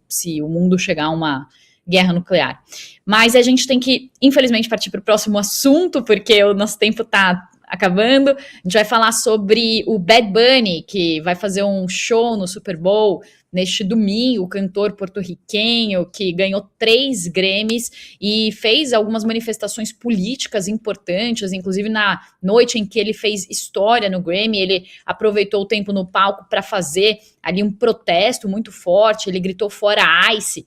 se o mundo chegar a uma guerra nuclear. Mas a gente tem que, infelizmente, partir para o próximo assunto, porque o nosso tempo está acabando. A gente vai falar sobre o Bad Bunny, que vai fazer um show no Super Bowl neste domingo, o cantor porto-riquenho que ganhou 3 Grammys e fez algumas manifestações políticas importantes, inclusive na noite em que ele fez história no Grammy, ele aproveitou o tempo no palco para fazer ali um protesto muito forte, ele gritou fora ICE,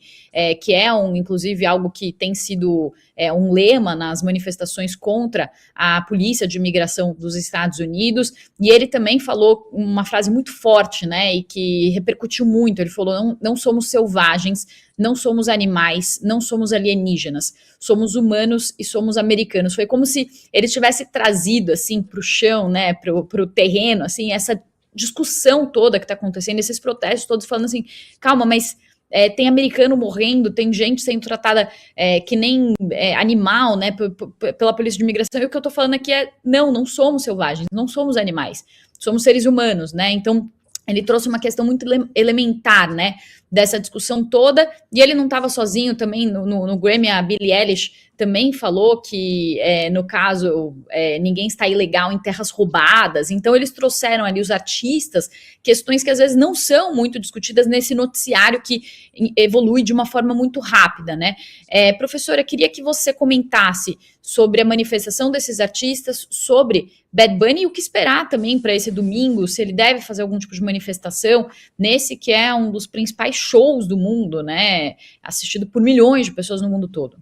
que é inclusive algo que tem sido um lema nas manifestações contra a polícia de imigração dos Estados Unidos, e ele também falou uma frase muito forte, né, e que repercutiu muito. Ele falou, não somos selvagens, não somos animais, não somos alienígenas, somos humanos e somos americanos. Foi como se ele tivesse trazido, assim, para o chão, né, para o terreno, assim, essa discussão toda que está acontecendo, esses protestos todos falando assim, calma, mas tem americano morrendo, tem gente sendo tratada que nem animal, né, pela polícia de imigração, e o que eu tô falando aqui não somos selvagens, não somos animais, somos seres humanos, né, então ele trouxe uma questão muito elementar, né, dessa discussão toda, e ele não estava sozinho também, no Grammy, a Billie Eilish também falou que, no caso, ninguém está ilegal em terras roubadas, então eles trouxeram ali os artistas, questões que às vezes não são muito discutidas nesse noticiário que evolui de uma forma muito rápida, né? Professora, queria que você comentasse sobre a manifestação desses artistas, sobre Bad Bunny e o que esperar também para esse domingo, se ele deve fazer algum tipo de manifestação nesse que é um dos principais shows do mundo, né? Assistido por milhões de pessoas no mundo todo.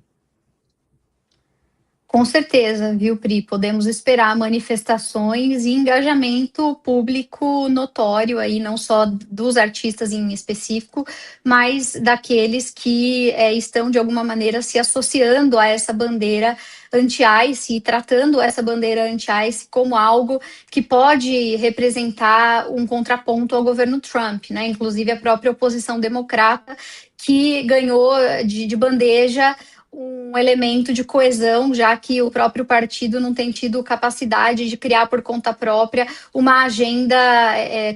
Com certeza, viu, Pri? Podemos esperar manifestações e engajamento público notório aí, não só dos artistas em específico, mas daqueles que estão, de alguma maneira, se associando a essa bandeira anti-ICE e tratando essa bandeira anti-ICE como algo que pode representar um contraponto ao governo Trump, né? Inclusive a própria oposição democrata, que ganhou de bandeja um elemento de coesão, já que o próprio partido não tem tido capacidade de criar por conta própria uma agenda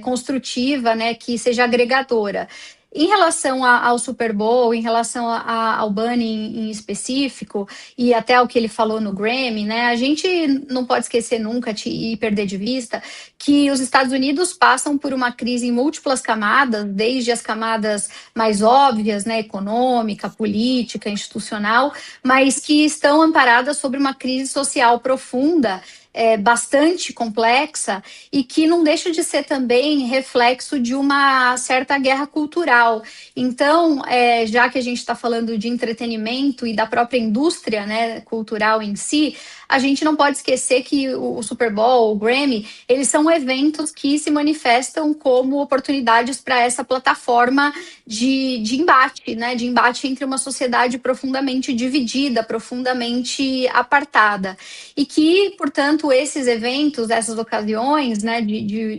construtiva, né, que seja agregadora. Em relação ao Super Bowl, em relação ao Bunny em específico, e até o que ele falou no Grammy, né, a gente não pode esquecer nunca e perder de vista que os Estados Unidos passam por uma crise em múltiplas camadas, desde as camadas mais óbvias, né, econômica, política, institucional, mas que estão amparadas sobre uma crise social profunda, bastante complexa e que não deixa de ser também reflexo de uma certa guerra cultural. Então, já que a gente está falando de entretenimento e da própria indústria, né, cultural em si, a gente não pode esquecer que o Super Bowl, o Grammy, eles são eventos que se manifestam como oportunidades para essa plataforma de embate, né? De embate entre uma sociedade profundamente dividida, profundamente apartada. E que, portanto, esses eventos, essas ocasiões, né,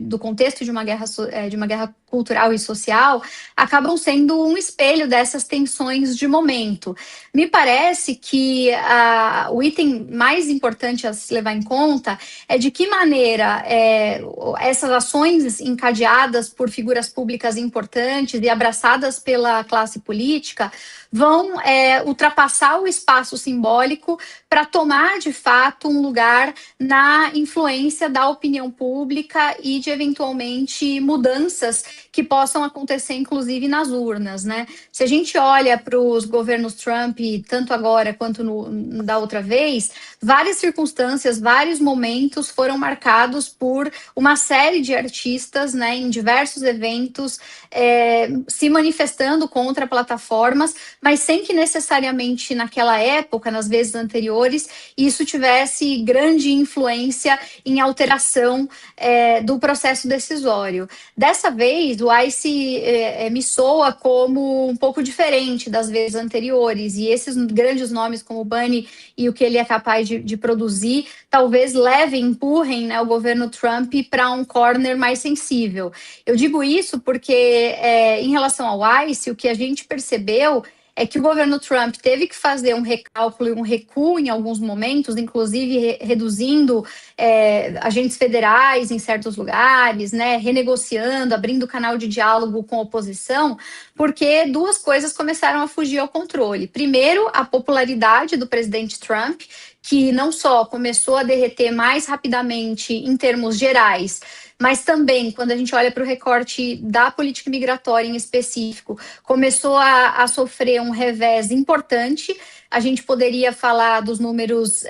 do contexto de uma guerra cultural e social, acabam sendo um espelho dessas tensões de momento. Me parece que o item mais importante a se levar em conta é de que maneira essas ações encadeadas por figuras públicas importantes e abraçadas pela classe política vão ultrapassar o espaço simbólico para tomar, de fato, um lugar na influência da opinião pública e de, eventualmente, mudanças que possam acontecer, inclusive, nas urnas, né? Se a gente olha para os governos Trump, tanto agora quanto da outra vez, várias circunstâncias, vários momentos foram marcados por uma série de artistas, né, em diversos eventos, se manifestando contra plataformas, mas sem que necessariamente naquela época, nas vezes anteriores, isso tivesse grande influência em alteração do processo decisório. Dessa vez, o ICE me soa como um pouco diferente das vezes anteriores, e esses grandes nomes como o Bunny e o que ele é capaz de produzir, talvez empurrem, né, o governo Trump para um corner mais sensível. Eu digo isso porque, em relação ao ICE, o que a gente percebeu é que o governo Trump teve que fazer um recálculo e um recuo em alguns momentos, inclusive reduzindo agentes federais em certos lugares, né, renegociando, abrindo canal de diálogo com a oposição, porque duas coisas começaram a fugir ao controle. Primeiro, a popularidade do presidente Trump, que não só começou a derreter mais rapidamente em termos gerais, mas também, quando a gente olha para o recorte da política migratória em específico, começou a sofrer um revés importante. A gente poderia falar dos números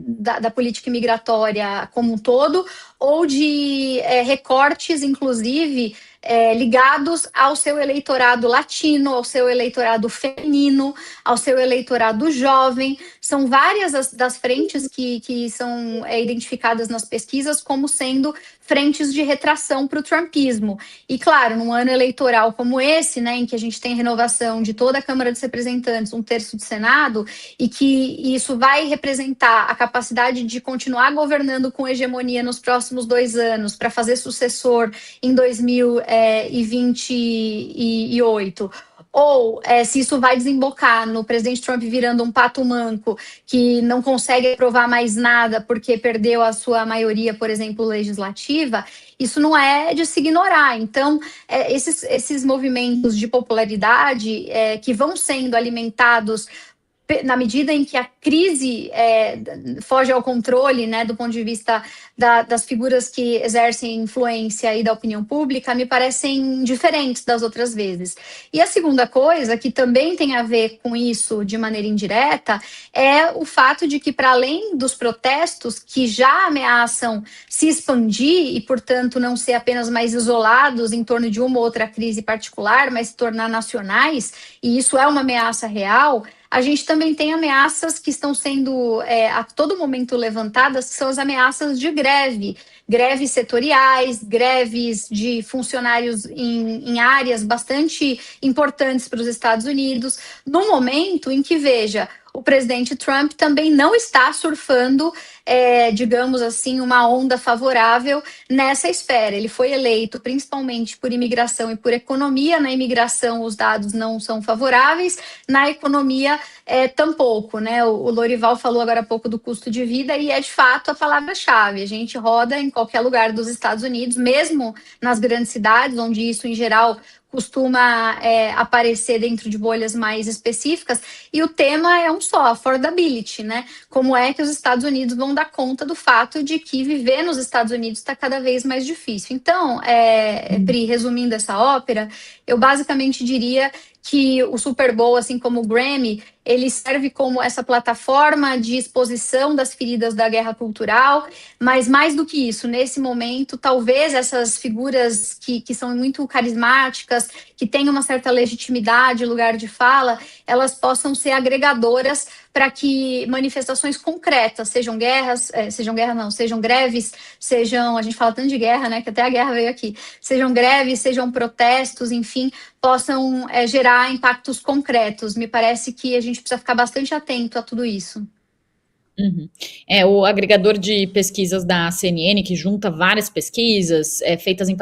da política migratória como um todo, ou de recortes, inclusive, ligados ao seu eleitorado latino, ao seu eleitorado feminino, ao seu eleitorado jovem. São várias das frentes que são identificadas nas pesquisas como sendo frentes de retração para o trumpismo. E, claro, num ano eleitoral como esse, né, em que a gente tem renovação de toda a Câmara dos Representantes, 1/3 do Senado, e que isso vai representar a capacidade de continuar governando com hegemonia nos próximos 2 anos, para fazer sucessor em 2028, ou se isso vai desembocar no presidente Trump virando um pato manco que não consegue aprovar mais nada porque perdeu a sua maioria, por exemplo, legislativa, isso não é de se ignorar. Então, esses movimentos de popularidade que vão sendo alimentados na medida em que a crise foge ao controle, né, do ponto de vista das figuras que exercem influência e da opinião pública, me parecem diferentes das outras vezes. E a segunda coisa, que também tem a ver com isso de maneira indireta, é o fato de que, para além dos protestos que já ameaçam se expandir e, portanto, não ser apenas mais isolados em torno de uma ou outra crise particular, mas se tornar nacionais, e isso é uma ameaça real, a gente também tem ameaças que estão sendo a todo momento levantadas, que são as ameaças de greves setoriais, greves de funcionários em áreas bastante importantes para os Estados Unidos, no momento em que, veja, o presidente Trump também não está surfando, digamos assim, uma onda favorável nessa esfera. Ele foi eleito principalmente por imigração e por economia. Na imigração, os dados não são favoráveis, na economia, tampouco, né? O Lorival falou agora há pouco do custo de vida e é de fato a palavra-chave. A gente roda em qualquer lugar dos Estados Unidos, mesmo nas grandes cidades, onde isso, em geral, costuma aparecer dentro de bolhas mais específicas, e o tema é um só, affordability, né? Como é que os Estados Unidos vão dar conta do fato de que viver nos Estados Unidos está cada vez mais difícil. Então, Pri, resumindo essa ópera, eu basicamente diria que o Super Bowl, assim como o Grammy, ele serve como essa plataforma de exposição das feridas da guerra cultural, mas mais do que isso, nesse momento, talvez essas figuras que são muito carismáticas, que têm uma certa legitimidade, lugar de fala, elas possam ser agregadoras para que manifestações concretas, sejam greves, sejam, a gente fala tanto de guerra, né, que até a guerra veio aqui, sejam greves, sejam protestos, enfim, possam gerar impactos concretos. Me parece que a gente precisa ficar bastante atento a tudo isso. Uhum. O agregador de pesquisas da CNN, que junta várias pesquisas feitas em